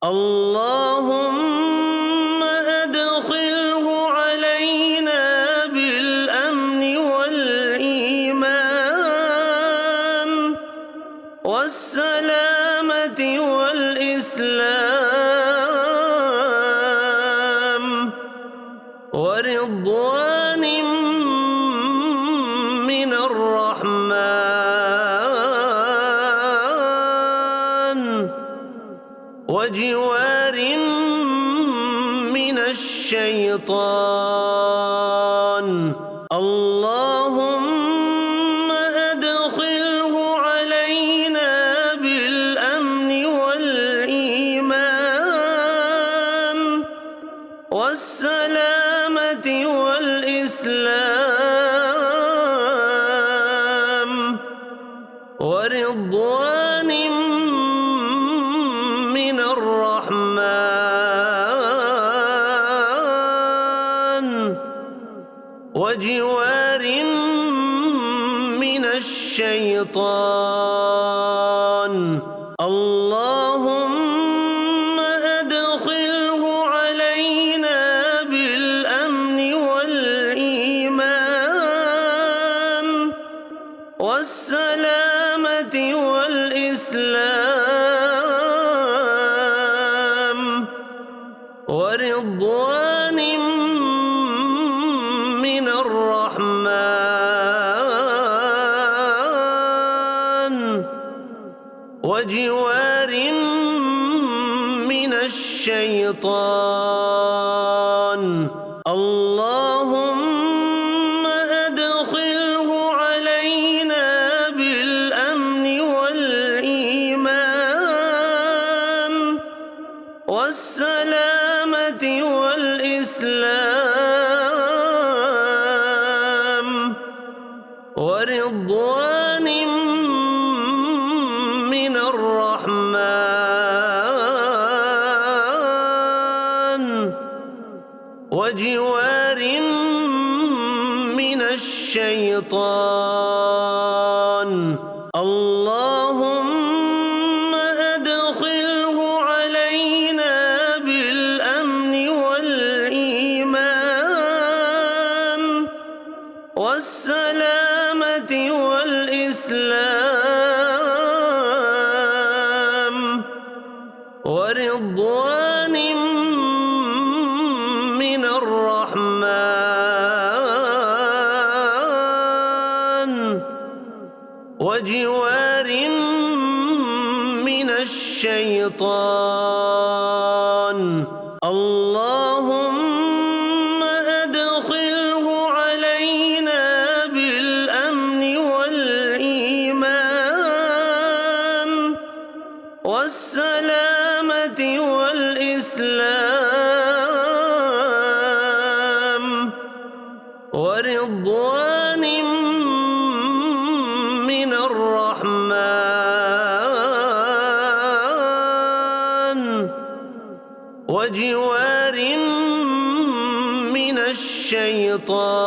اللهم أدخله علينا بالأمن والإيمان والسلامة والإسلام ورضوان من الرحمن وجوار من الشيطان. اللهم أدخله علينا بالأمن والإيمان والسلامة والإسلام ورضوان من الرحمن وجوار من الشيطان. اللهم أدخله علينا بالأمن والإيمان والسلامة والإسلام ورضوان من الرحمن وجوار من الشيطان. اللهم أدخله علينا بالأمن والإيمان والسلامة والإسلام ورضوان من الرحمن وجوار من الشيطان. اللهم أدخله علينا بالأمن والإيمان والسلامة والإسلام ورضوان من الرحمن وجوار من الشيطان. اللهم أدخله علينا بالأمن والإيمان والسلامة والإسلام ورضوان من الرحمن وجوار من الشيطان.